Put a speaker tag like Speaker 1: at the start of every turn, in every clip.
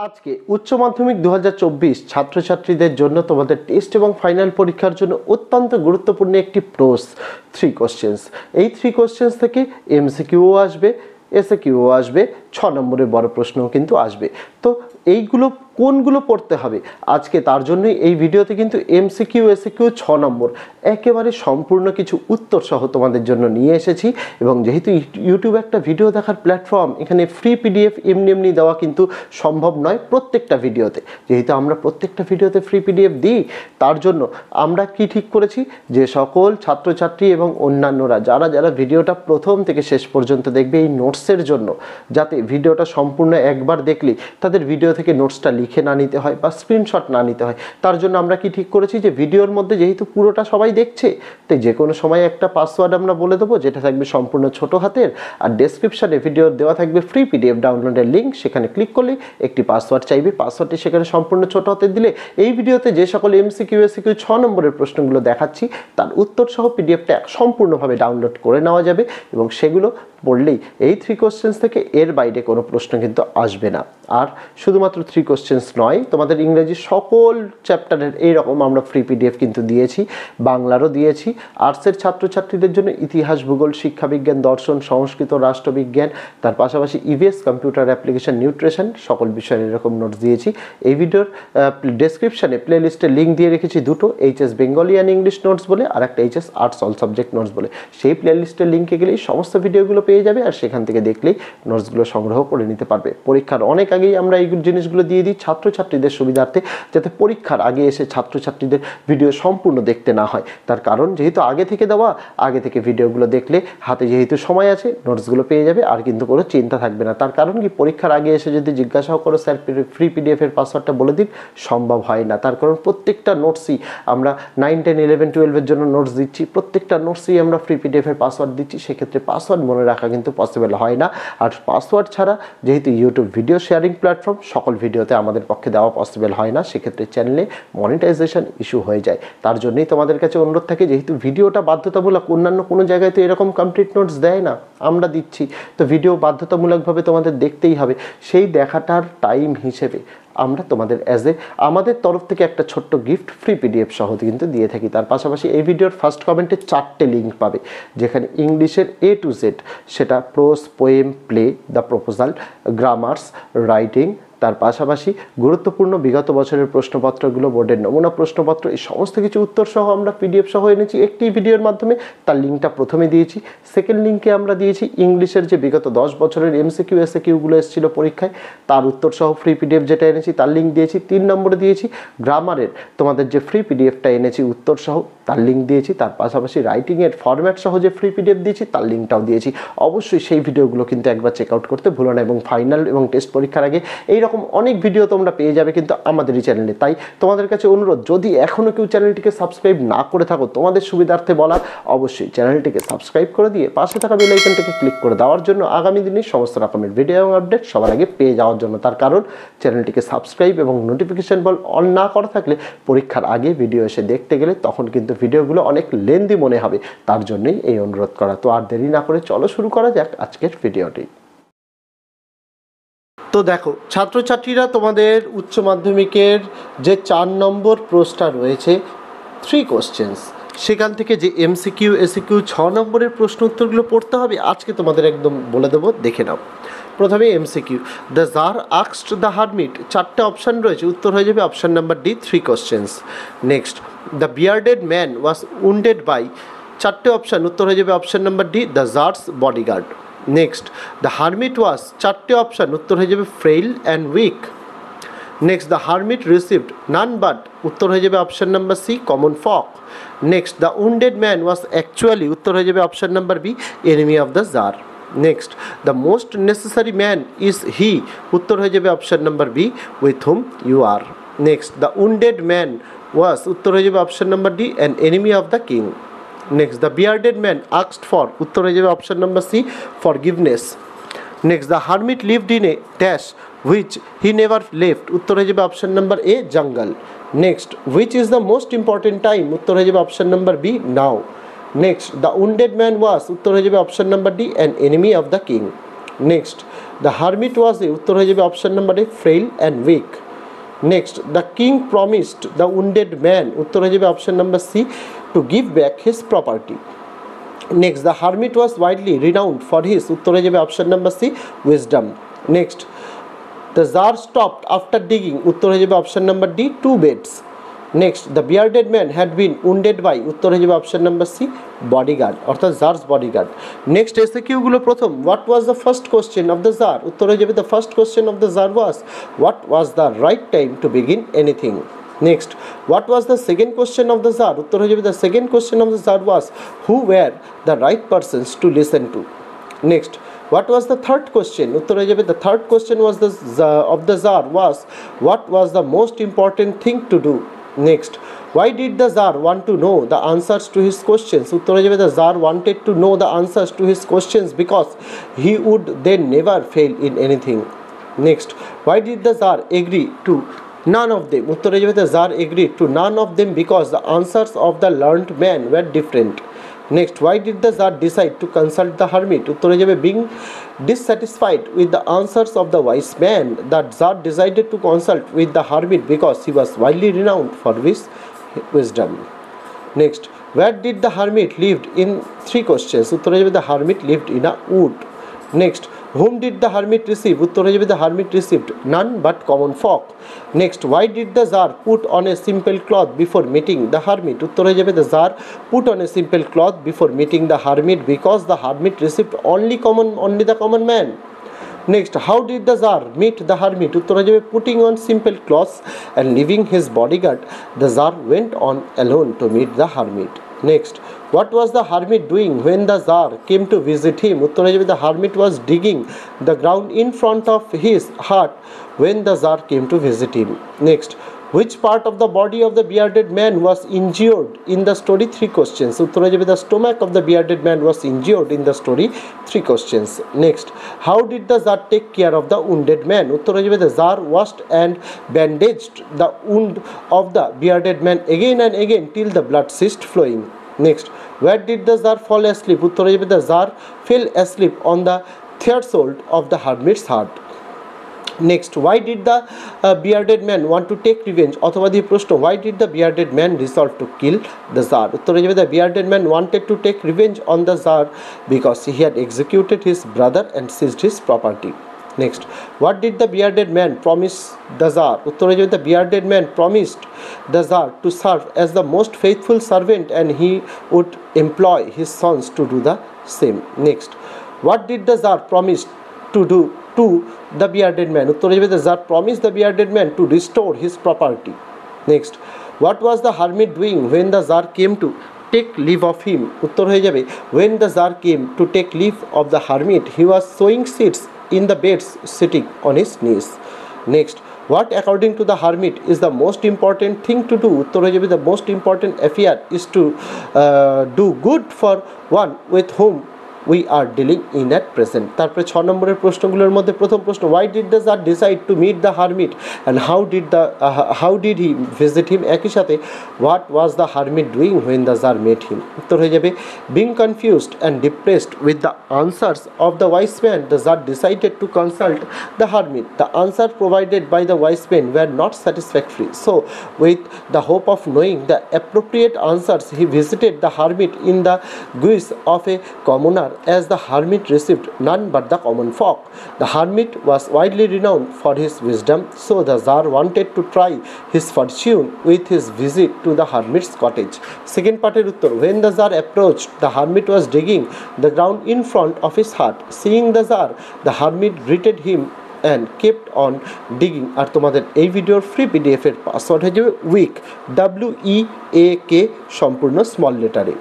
Speaker 1: আজকে উচ্চ মাধ্যমিক 2024 ছাত্রছাত্রীদের জন্য তোমাদের টেস্ট এবং ফাইনাল পরীক্ষার জন্য অত্যন্ত গুরুত্বপূর্ণ একটি প্রশ্ন 3 কোশ্চেন্স। এই 3 কোশ্চেন্স থেকে এমসিকিউও আসবে, এসএকিউও আসবে, 6 নম্বরের বড় প্রশ্নও কিন্তু আসবে। তো এইগুলো কোনগুলো পড়তে হবে আজকে, তার জন্যই এই ভিডিওতে কিন্তু এমসিকিউ এসএকিউ 6 নম্বর একেবারে সম্পূর্ণ কিছু উত্তর সহ তোমাদের জন্য নিয়ে এসেছি। এবং যেহেতু ইউটিউব একটা ভিডিও দেখার প্ল্যাটফর্ম, এখানে ফ্রি পিডিএফ এমনি দেওয়া কিন্তু সম্ভব নয় প্রত্যেকটা ভিডিওতে। যেহেতু আমরা প্রত্যেকটা ভিডিওতে ফ্রি পিডিএফ দিই, তার জন্য আমরা কি ঠিক করেছি যে সকল ছাত্রছাত্রী এবং অন্যান্যরা যারা যারা ভিডিওটা প্রথম থেকে শেষ পর্যন্ত দেখবে এই নোটসের জন্য, যাতে ভিডিওটা সম্পূর্ণ একবার দেখলে তাদের ভিডিও থেকে নোটসটা লিখে না নিতে হয় বা স্ক্রিনশট না নিতে হয়, তার জন্য আমরা কি ঠিক করেছি যে ভিডিওর মধ্যে যেহেতু পুরোটা সবাই দেখছে, তাই যে কোনো সময় একটা পাসওয়ার্ড আমরা বলে দেবো, যেটা থাকবে সম্পূর্ণ ছোট হাতের, আর ডেসক্রিপশানে ভিডিও দেওয়া থাকবে ফ্রি পিডিএফ ডাউনলোডের লিঙ্ক। সেখানে ক্লিক করলেই একটি পাসওয়ার্ড চাইবে, পাসওয়ার্ডটি সেখানে সম্পূর্ণ ছোট হাতের দিলে এই ভিডিওতে যে সকল এমসিকিউ এসএকিউ 6 নম্বরের প্রশ্নগুলো দেখাচ্ছি তার উত্তর সহ পিডিএফটা সম্পূর্ণভাবে ডাউনলোড করে নেওয়া যাবে এবং সেগুলো পড়লেই এই 3 কোশ্চেন্স থেকে এর বাইরে কোনো প্রশ্ন কিন্তু আসবে না। আর শুধুমাত্র 3 কোশ্চেন্স নয়, তোমাদের ইংরেজি সকল চ্যাপ্টারের এইরকম আমরা ফ্রি পিডিএফ কিন্তু দিয়েছি, বাংলারও দিয়েছি। আর্টসের ছাত্রছাত্রীদের জন্য ইতিহাস, ভূগোল, শিক্ষাবিজ্ঞান, দর্শন, সংস্কৃত, রাষ্ট্রবিজ্ঞান, তার পাশাপাশি ইভিএস, কম্পিউটার অ্যাপ্লিকেশন, নিউট্রিশন, সকল বিষয়ের এরকম নোটস দিয়েছি। এই ভিডিওর ডেসক্রিপশানে প্লে লিস্টের লিঙ্ক দিয়ে রেখেছি দুটো, HS Bengali and English notes বলে আর একটা HS arts all subject notes বলে। সেই প্লে লিস্টের লিঙ্কে গেলেই সমস্ত ভিডিওগুলো পেয়ে যাবে আর সেখান থেকে দেখলেই নোটসগুলো সংগ্রহ করে নিতে পারবে। পরীক্ষার অনেক আগেই আমরা এই জিনিসগুলো দিয়ে দিই ছাত্রছাত্রীদের সুবিধার্থে, যাতে পরীক্ষার আগে এসে ছাত্রছাত্রীদের ভিডিও সম্পূর্ণ দেখতে না হয়। তার কারণ যেহেতু আগে থেকে দেওয়া, আগে থেকে ভিডিওগুলো দেখলে হাতে যেহেতু সময় আছে নোটসগুলো পেয়ে যাবে আর কিন্তু কোনো চিন্তা থাকবে না। তার কারণ কি, পরীক্ষার আগে এসে যদি জিজ্ঞাসাও করো স্যার ফ্রি পিডিএফের পাসওয়ার্ডটা বলে দিন, সম্ভব হয় না। তার কারণ প্রত্যেকটা নোটসই আমরা 9, 10, 11, 12-এর জন্য নোটস দিচ্ছি, প্রত্যেকটা নোটসই আমরা ফ্রি পিডিএফের পাসওয়ার্ড দিচ্ছি, সেক্ষেত্রে পাসওয়ার্ড মনে রাখা কিন্তু পসিবল হয় না। আর পাসওয়ার্ড ছাড়া যেহেতু ইউটিউব ভিডিও শেয়ারিং প্ল্যাটফর্ম, সকল ভিডিওতে আমাদের পক্ষে দেওয়া পসিবল হয় না, সেক্ষেত্রে চ্যানেলে মনিটাইজেশন ইস্যু হয়ে যায়। তার জন্যই তোমাদের কাছে অনুরোধ থাকে, যেহেতু ভিডিওটা বাধ্যতামূলক, অন্যান্য কোনো জায়গায় তো এরকম কমপ্লিট নোটস দেয় না, আমরা দিচ্ছি, তো ভিডিও বাধ্যতামূলকভাবে তোমাদের দেখতেই হবে। সেই দেখাটার টাইম হিসেবে আমরা তোমাদের আমাদের তরফ থেকে একটা ছোট্ট গিফট ফ্রি পিডিএফ সহ কিন্তু দিয়ে থাকি। তার পাশাপাশি এই ভিডিওর ফার্স্ট কমেন্টে 4টে লিঙ্ক পাবে, যেখানে ইংলিশের A to Z, সেটা prose, poem, play, the proposal, grammars, writing, তার পাশাপাশি গুরুত্বপূর্ণ বিগত বছরের প্রশ্নপত্রগুলো, বোর্ডের নমুনা প্রশ্নপত্র, এই সমস্ত কিছু উত্তর সহ আমরা পিডিএফ সহ এনেছি একটি ভিডিওর মাধ্যমে। তার লিঙ্কটা প্রথমে দিয়েছি। সেকেন্ড লিঙ্কে আমরা দিয়েছি ইংলিশের যে বিগত 10 বছরের এমসিকিউ এসএকিউগুলো এসেছিল পরীক্ষায়, তার উত্তর সহ ফ্রি পিডিএফ যেটা এনেছি তার লিঙ্ক দিয়েছি। 3 নম্বরে দিয়েছি গ্রামারের তোমাদের যে ফ্রি পিডিএফটা এনেছি উত্তর সহ, তার লিঙ্ক দিয়েছি। তার পাশাপাশি রাইটিংয়ের ফরম্যাট সহ যে ফ্রি পিডিএফ দিয়েছি তার লিঙ্কটাও দিয়েছি। অবশ্যই সেই ভিডিওগুলো কিন্তু একবার চেক আউট করতে ভুলো না। এবং ফাইনাল এবং টেস্ট পরীক্ষার আগে এইরকম অনেক ভিডিও তোমরা পেয়ে যাবে কিন্তু আমাদের এই চ্যানেলে। তাই তোমাদের কাছে অনুরোধ, যদি এখনও কেউ চ্যানেলটিকে সাবস্ক্রাইব না করে থাকো, তোমাদের সুবিধার্থে বলা, অবশ্যই চ্যানেলটিকে সাবস্ক্রাইব করে দিয়ে পাশে থাকা বেল আইকনটিকে ক্লিক করে দেওয়ার জন্য, আগামী দিনে সমস্ত রকমের ভিডিও এবং আপডেট সবার আগে পেয়ে যাওয়ার জন্য। তার কারণ চ্যানেলটিকে সাবস্ক্রাইব এবং নোটিফিকেশন বল অন না করা থাকলে পরীক্ষার আগে ভিডিও এসে দেখতে গেলে তখন কিন্তু ভিডিওগুলো অনেক লেন্দি মনে হবে, তার জন্যই এই অনুরোধ করা। তো আর দেরি না করে চলো শুরু করা যাক আজকের ভিডিওটি। তো দেখো ছাত্রছাত্রীরা, তোমাদের উচ্চ মাধ্যমিকের যে 4 নম্বর প্রশ্নটা রয়েছে 3 কোশ্চেন্স, সেখান থেকে যে এমসিকিউ এসএকিউ 6 নম্বরের প্রশ্ন উত্তরগুলো পড়তে হবে আজকে তোমাদের একদম বলে দেবো, দেখে নাও। প্রথমে MCQ, the tsar asked the hermit, 4টে অপশান রয়েছে, উত্তর হয়ে যাবে option number D, 3 questions. Next, the bearded man was wounded by, 4টে অপশান, উত্তর হয়ে যাবে option number D, the tsar's bodyguard. Next, the hermit was, 4টে অপশান, উত্তর হয়ে যাবে frail and weak. Next, the hermit received none but, উত্তর হয়ে যাবে option number C, common folk. Next, the wounded man was actually, উত্তর হয়ে যাবে option number B, enemy of the tsar. Next, the most necessary man is he, উত্তর হয়ে যাবে option number B, with whom you are. Next, the wounded man was, উত্তর হয়ে যাবে option number D, an enemy of the king. Next, the bearded man asked for, উত্তর হয়ে যাবে option number C, forgiveness. Next, the hermit lived in a dash which he never left, উত্তর হয়ে যাবে option number A, jungle. Next, which is the most important time, উত্তর হয়ে যাবে option number B, now. Next, the wounded man was, উত্তর হয়ে যাবে option number D, an enemy of the king. Next the hermit was a, উত্তর হয়ে যাবে option number A frail and weak. Next the king promised the wounded man, উত্তর হয়ে যাবে option number C to give back his property. Next the hermit was widely renowned for his, উত্তর হয়ে যাবে option number C wisdom. Next the tsar stopped after digging, উত্তর হয়ে যাবে option number D two beds. Next the bearded man had been wounded by, উত্তর হয়ে যাবে option number C bodyguard, অর্থাৎ জার্স বডিগার্ড। নেক্সট এসে কিউগুলো প্রথম, what was the first question of the tsar, উত্তর হয়ে যাবে the first question of the tsar was what was the right time to begin anything. Next what was the second question of the tsar, উত্তর হয়ে যাবে the second question of the tsar was who were the right persons to listen to. Next what was the third question, uttor hoye jabe the third question was of the Tsar was what was the most important thing to do. Next why did the Tsar want to know the answers to his questions, uttor hoye jabe the Tsar wanted to know the answers to his questions because he would then never fail in anything. Next why did the Tsar agree to none of them, uttor hoye jabe the Tsar agreed to none of them because the answers of the learned man were different. Next why did the Tsar decide to consult the hermit, uttor hoye jabe being dissatisfied with the answers of the wise man, the Tsar decided to consult with the hermit because he was widely renowned for his wisdom. Next where did the hermit lived in three questions, uttor hoye jabe the hermit lived in a wood. Next whom did the hermit receive, uttor hoye jabe the hermit received none but common folk. Next why did the Tsar put on a simple cloth before meeting the hermit, uttor hoye jabe the Tsar put on a simple cloth before meeting the hermit because the hermit received only the common man. Next how did the Tsar meet the hermit, uttor hoye jabe putting on simple clothes and leaving his bodyguard, the Tsar went on alone to meet the hermit. Next what was the hermit doing when the Tsar came to visit him, uttor hoye jabe the hermit was digging the ground in front of his hut when the Tsar came to visit him. Next which part of the body of the bearded man was injured in the story, three questions, uttor hoye jabe the stomach of the bearded man was injured in the story, three questions. Next how did the Tsar take care of the wounded man, uttor hoye jabe the Tsar washed and bandaged the wound of the bearded man again and again till the blood ceased flowing. Next where did the Tsar fall asleep, uttor hoye jabe the Tsar fell asleep on the threshold of the hermit's hut. Next why did the bearded man want to take revenge, অথবা দিয়ে প্রশ্ন why did the bearded man resolve to kill the Tsar, উত্তর হয়ে যাবে the bearded man wanted to take revenge on the Tsar because he had executed his brother and seized his property. Next what did the bearded man promise the Tsar, uttor hoye jabe the bearded man promised the Tsar to serve as the most faithful servant and he would employ his sons to do the same. Next what did the Tsar promise to do to the bearded man, uttor hoye jabe the Tsar promised the bearded man to restore his property. Next what was the hermit doing when the Tsar came to take leave of him, uttor hoye jabe when the Tsar came to take leave of the hermit he was sowing seeds in the beds sitting on his knees. Next what according to the hermit is the most important thing to do, uttor hoye jabe the most important affair is to do good for one with whom we are dealing in at present. তারপরে 6 নম্বরের প্রশ্নগুলোর মধ্যে প্রথম প্রশ্ন why did the Tsar decide to meet the hermit and how did he visit him, একই সাথে what was the hermit doing when the Tsar met him, উত্তর হয়ে যাবে being confused and depressed with the answers of the wise man the Tsar decided to consult the hermit. The answers provided by the wise man were not satisfactory, so with the hope of knowing the appropriate answers he visited the hermit in the guise of a commoner as the hermit received none but the common folk. The hermit was widely renowned for his wisdom, so the Tsar wanted to try his fortune with his visit to the hermit's cottage. Second parter uttor when the Tsar approached the hermit was digging the ground in front of his hut. Seeing the Tsar the hermit greeted him and kept on digging. আর তোমাদের এই ভিডিওর free PDF এর password হয়ে যাবে week WEAK সম্পূর্ণ small লেটারে।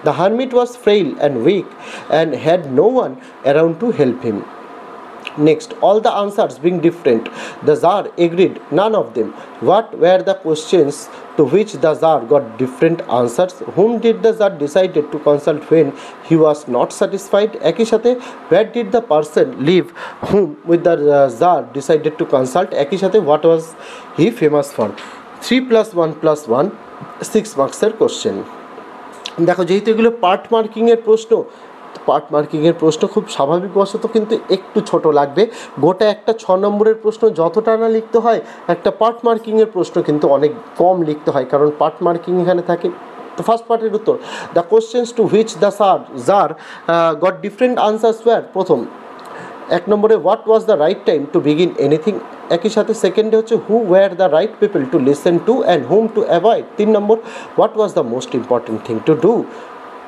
Speaker 1: The hermit was frail and weak and had no one around to help him. Next all the answers being different the Tsar agreed none of them. What were the questions to which the Tsar got different answers? Whom did the Tsar decided to consult when he was not satisfied? একই সাথে where did the person live whom with the Tsar decided to consult? একই সাথে what was he famous for? 3 + 1 + 1 6 মার্কসের question. দেখো যেহেতু এগুলো part মার্কিংয়ের প্রশ্ন part মার্কিংয়ের প্রশ্ন, খুব স্বাভাবিকবশত কিন্তু একটু ছোট লাগবে। গোটা একটা 6 নম্বরের প্রশ্ন যতটা না লিখতে হয়, একটা পার্ট মার্কিংয়ের প্রশ্ন কিন্তু অনেক কম লিখতে হয়, কারণ পার্ট মার্কিং এখানে থাকে। তো ফার্স্ট পার্টের উত্তর, the questions to which the tsar got different answers were. প্রথম 1 নম্বরে what was the right time to begin anything, একই সাথে সেকেন্ডে হচ্ছে who were the right people to listen to and whom to avoid. 3 number what was the most important thing to do.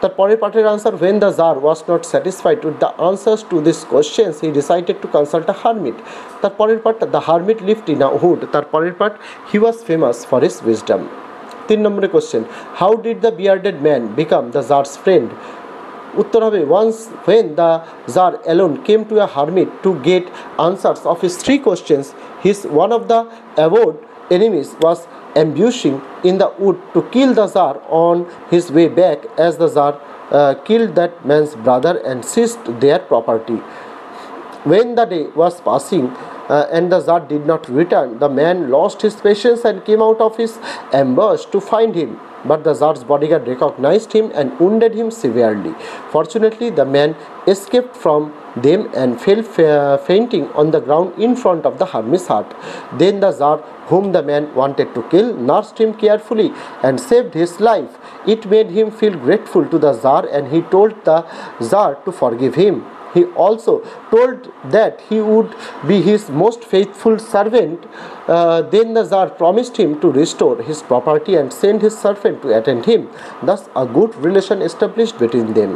Speaker 1: তার পরের পার্টের answer, when the Tsar was not satisfied with the answers to these questions he decided to consult a hermit। তার পরের part, the hermit lived in a wood। তার পরের part, he was famous for his wisdom। 3 নম্বরের question, how did the bearded man become the Tsar's friend। উত্তর হবে, once when the Tsar alone came to a hermit to get answers of his 3 questions, his one of the avowed enemies was ambushing in the wood to kill the Tsar on his way back, as the Tsar killed that man's brother and seized their property. When the day was passing and the Tsar did not return, the man lost his patience and came out of his ambush to find him. But the Tsar's bodyguard recognized him and wounded him severely. Fortunately, the man escaped from them and fell fainting on the ground in front of the hermit's hut. Then the Tsar, whom the man wanted to kill, nursed him carefully and saved his life. It made him feel grateful to the Tsar, and he told the Tsar to forgive him. He also told that he would be his most faithful servant. Then the Tsar promised him to restore his property and send his servant to attend him. Thus a good relation established between them.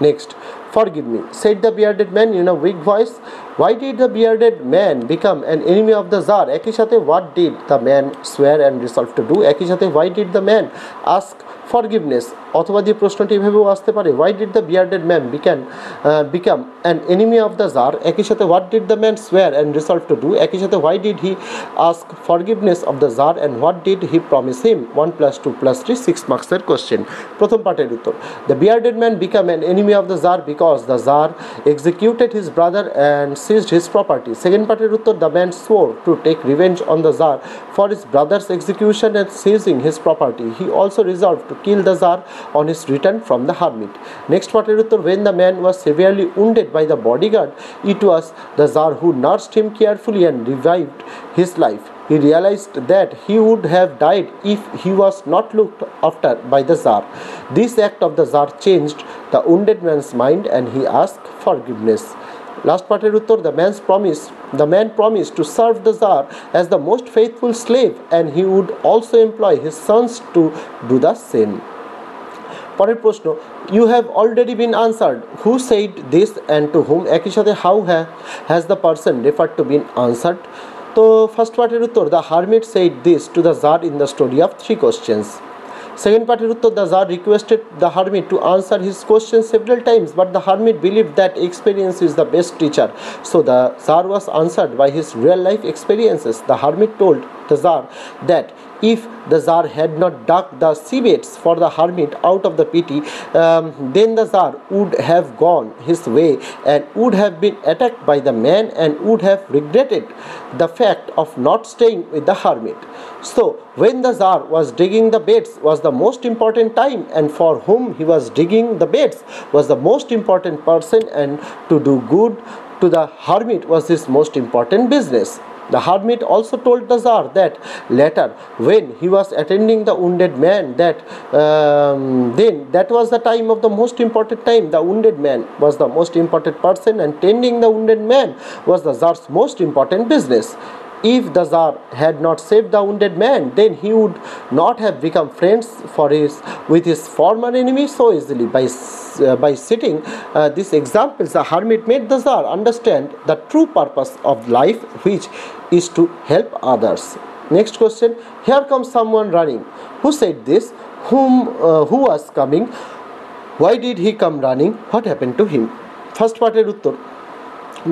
Speaker 1: Next, forgive me, said the bearded man in a weak voice. Why did the bearded man become an enemy of the Tsar? একই সাথে what did the man swear and resolve to do? একই সাথে why did the man ask forgiveness? অথবা দিয়ে প্রশ্নটি এভাবেও আসতে পারে, why did the bearded man become an enemy of the Tsar? একই সাথে what did the man swear and resolve to do? একই সাথে why did he ask forgiveness of the Tsar and what did he promise him? 1 + 2 + 3, 6 মার্কসের question. প্রথম পার্টের উত্তর, the bearded man became an enemy of the Tsar because the Tsar executed his brother and seized his property. Second পার্টের উত্তর, the man swore to take revenge on the Tsar for his brother's execution and seizing his property. He also resolved to kill the Tsar on his return from the hermit. Next পার্টের উত্তর, when the man was severely wounded by the bodyguard, it was the Tsar who nursed him carefully and revived his life. He realized that he would have died if he was not looked after by the Tsar. This act of the Tsar changed the wounded man's mind and he asked forgiveness. Last পার্টের উত্তর, the man promised to serve the Tsar as the most faithful slave and he would also employ his sons to do the same. পরের প্রশ্ন, you have already been answered. Who said this and to whom? একই সাথে how has the person referred to been answered? তো first পার্টের উত্তর, the hermit said this to the Tsar in the story of 3 questions. Second পার্টের উত্তর, the Tsar requested the hermit to answer his questions several times, but the hermit believed that experience is the best teacher. So the Tsar was answered by his real life experiences. The hermit told the Tsar that if the Tsar had not dug the seabeds for the hermit out of the pity, then the Tsar would have gone his way and would have been attacked by the man and would have regretted the fact of not staying with the hermit. So when the Tsar was digging the beds was the most important time, and for whom he was digging the beds was the most important person, and to do good to the hermit was his most important business. The hermit also told the Tsar that later, when he was attending the wounded man, then that was the time of the most important time. The wounded man was the most important person, and tending the wounded man was the Tsar's most important business. If the Tsar had not saved the wounded man, then he would not have become friends with his former enemy so easily. By citing these examples, the hermit made the Tsar understand the true purpose of life, which is to help others. Next question, here comes someone running. Who said this? Who was coming? Why did he come running? What happened to him? First পার্টের উত্তর,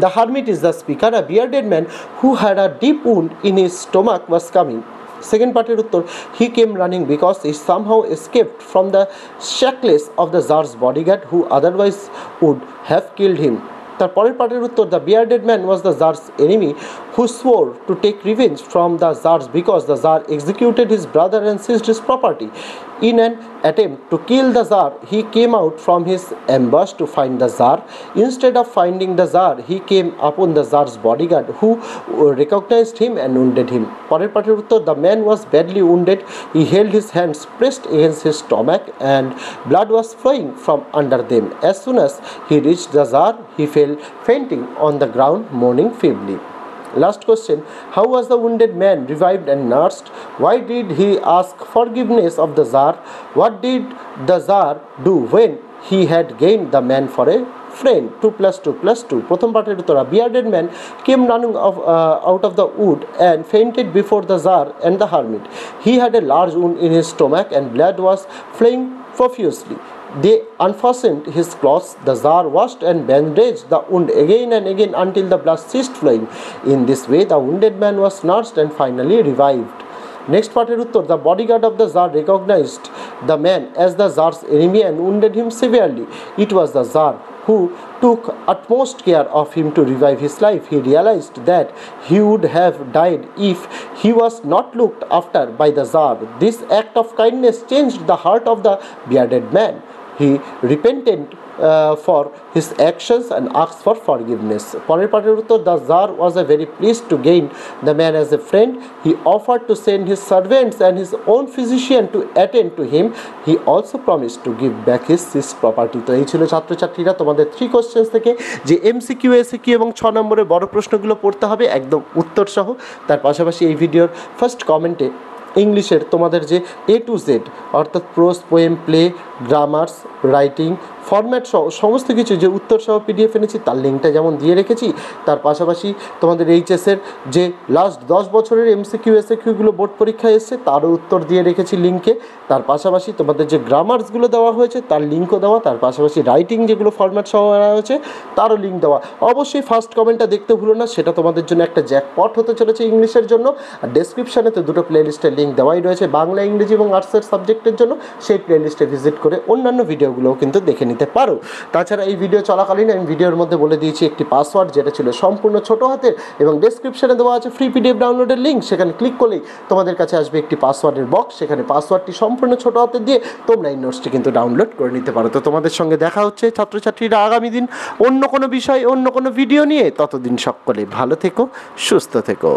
Speaker 1: the hermit is the speaker. A bearded man who had a deep wound in his stomach was coming. Second পার্টের উত্তর, he came running because he somehow escaped from the shackles of the Tsar's bodyguard who otherwise would have killed him. তার পরের পার্টের উত্তর, the bearded man was the Tsar's enemy who swore to take revenge from the Tsars because the Tsar executed his brother and seized his property. In an attempt to kill the Tsar, he came out from his ambush to find the Tsar. Instead of finding the Tsar, he came upon the Tsar's bodyguard, who recognized him and wounded him. পরের পাঠের উত্তর, the man was badly wounded. He held his hands pressed against his stomach and blood was flowing from under them. As soon as he reached the Tsar, he fell fainting on the ground, moaning feebly. Last question, how was the wounded man revived and nursed? Why did he ask forgiveness of the Tsar? What did the Tsar do when he had gained the man for a friend? 2 + 2 + 2. প্রথম পাঠের উত্তর, a bearded man came running out of the wood and fainted before the Tsar and the hermit. He had a large wound in his stomach and blood was flowing profusely. They unfastened his clothes. The Tsar washed and bandaged the wound again and again until the blood ceased flowing. In this way, the wounded man was nursed and finally revived. Next পাঠের উত্তর, the bodyguard of the Tsar recognized the man as the Tsar's enemy and wounded him severely. It was the Tsar who took utmost care of him to revive his life. He realized that he would have died if he was not looked after by the Tsar. This act of kindness changed the heart of the bearded man. He repented for his actions and asked for forgiveness. পরের পাঠের উত্তর, the Tsar was very pleased to gain the man as a friend. He offered to send his servants and his own physician to attend to him. He also promised to give back his seized property. তো এই ছিল ছাত্রছাত্রীরা তোমাদের 3 questions থেকে যে MCQ, SCQ এবং 6 নম্বরের বড় প্রশ্নগুলো পড়তে হবে একদম উত্তর সহ। তার পাশাপাশি এই ভিডিওর ফার্স্ট কমেন্টে ইংলিশের তোমাদের যে A to Z অর্থাৎ prose, poem, play, grammars, writing, format সহ সমস্ত কিছু যে উত্তর সহ পিডিএফ এনেছি তার লিঙ্কটা যেমন দিয়ে রেখেছি, তার পাশাপাশি তোমাদের এইচএসের যে লাস্ট 10 বছরের এমসিকিউ এসএকিউগুলো বোর্ড পরীক্ষায় এসছে তারও উত্তর দিয়ে রেখেছি লিঙ্কে। তার পাশাপাশি তোমাদের যে গ্রামার্সগুলো দেওয়া হয়েছে তার লিঙ্কও দেওয়া, তার পাশাপাশি রাইটিং যেগুলো ফরম্যাট সহ আনা হয়েছে তারও লিঙ্ক দেওয়া। অবশ্যই ফার্স্ট কমেন্টটা দেখতে ভুলো না, সেটা তোমাদের জন্য একটা জ্যাকপট হতে চলেছে ইংলিশের জন্য। আর ডেসক্রিপশানে তো দুটো প্লেলিস্টের লিঙ্ক দেওয়াই রয়েছে, বাংলা, ইংরেজি এবং আর্টসের সাবজেক্টের জন্য। সেই প্লেলিস্টে ভিজিট করে অন্যান্য ভিডিওগুলোও কিন্তু দেখে নিতে পারো। তাছাড়া এই ভিডিও চলাকালীন আমি ভিডিওর মধ্যে বলে দিয়েছি একটি পাসওয়ার্ড, যেটা ছিল সম্পূর্ণ ছোট হাতের, এবং ডেসক্রিপশনে দেওয়া আছে ফ্রি পিডিএফ ডাউনলোডের লিঙ্ক। সেখানে ক্লিক করলেই তোমাদের কাছে আসবে একটি পাসওয়ার্ডের বক্স, সেখানে পাসওয়ার্ডটি সম্পূর্ণ ছোট হাতে দিয়ে তোমরা এই নোটসটি কিন্তু ডাউনলোড করে নিতে পারো। তো তোমাদের সঙ্গে দেখা হচ্ছে ছাত্রছাত্রীরা আগামী দিন অন্য কোনো বিষয়, অন্য কোনো ভিডিও নিয়ে। ততদিন সকলে ভালো থেকো, সুস্থ থেকো।